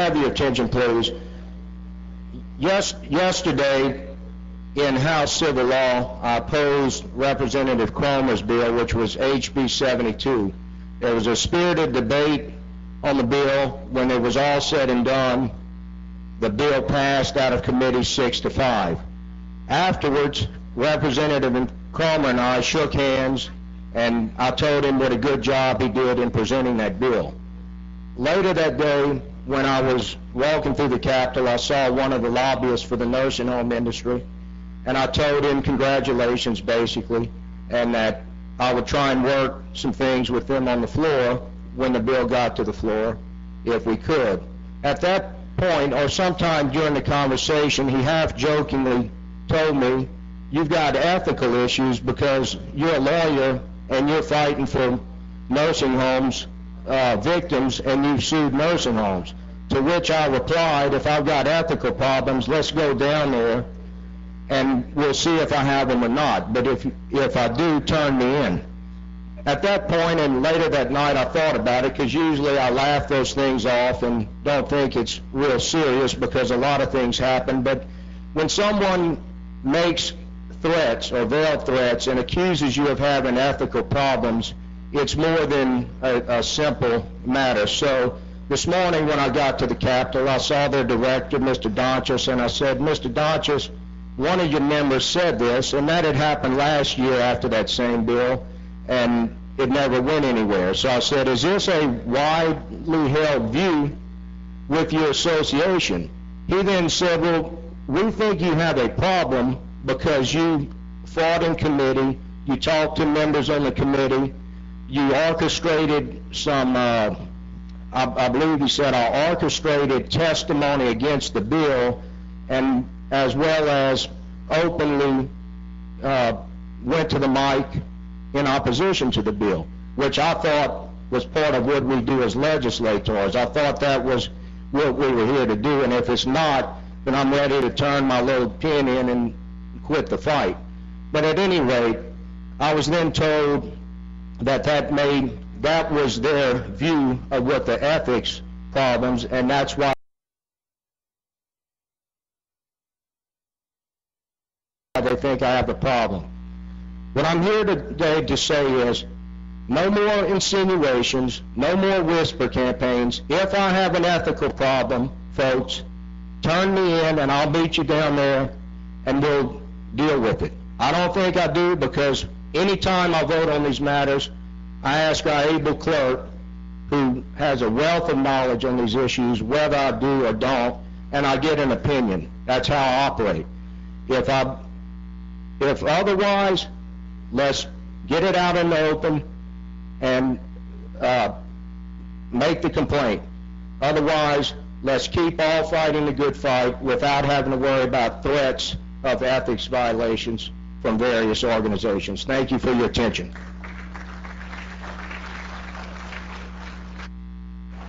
have your attention, please? Yesterday, in House Civil Law, I opposed Representative Cromer's bill, which was HB 72. There was a spirited debate on the bill. When it was all said and done, the bill passed out of committee 6-5. Afterwards, Representative Cromer and I shook hands, and I told him what a good job he did in presenting that bill. Later that day, when I was walking through the Capitol, I saw one of the lobbyists for the nursing home industry, and I told him congratulations, basically, and that I would try and work some things with them on the floor when the bill got to the floor, if we could. At that point, or sometime during the conversation, he half-jokingly told me, "You've got ethical issues because you're a lawyer and you're fighting for nursing homes victims, and you've sued nursing homes." To which I replied, "If I've got ethical problems, let's go down there and we'll see if I have them or not. But if I do, turn me in." At that point, and later that night, I thought about it, because usually I laugh those things off and don't think it's real serious because a lot of things happen. But when someone makes threats or veiled threats and accuses you of having ethical problems, it's more than a simple matter. So this morning when I got to the Capitol, I saw their director, Mr. Donchis, and I said, "Mr. Donchis, one of your members said this," and that had happened last year after that same bill, and it never went anywhere. So I said, "Is this a widely held view with your association?" He then said, "Well, we think you have a problem because you fought in committee, you talked to members on the committee, you orchestrated some, I believe he said, I orchestrated testimony against the bill, and as well as openly went to the mic in opposition to the bill," which I thought was part of what we do as legislators. I thought that was what we were here to do, and if it's not, then I'm ready to turn my little pin in and quit the fight. But at any rate, I was then told that that was their view of what the ethics problems, and that's why they think I have a problem. What I'm here today to say is, no more insinuations, no more whisper campaigns. If I have an ethical problem, folks, turn me in and I'll beat you down there and we'll deal with it. I don't think I do, because anytime I vote on these matters, I ask our able clerk, who has a wealth of knowledge on these issues, whether I do or don't, and I get an opinion. That's how I operate. If otherwise, let's get it out in the open and make the complaint. Otherwise, let's keep all fighting the good fight without having to worry about threats of ethics violations from various organizations. Thank you for your attention.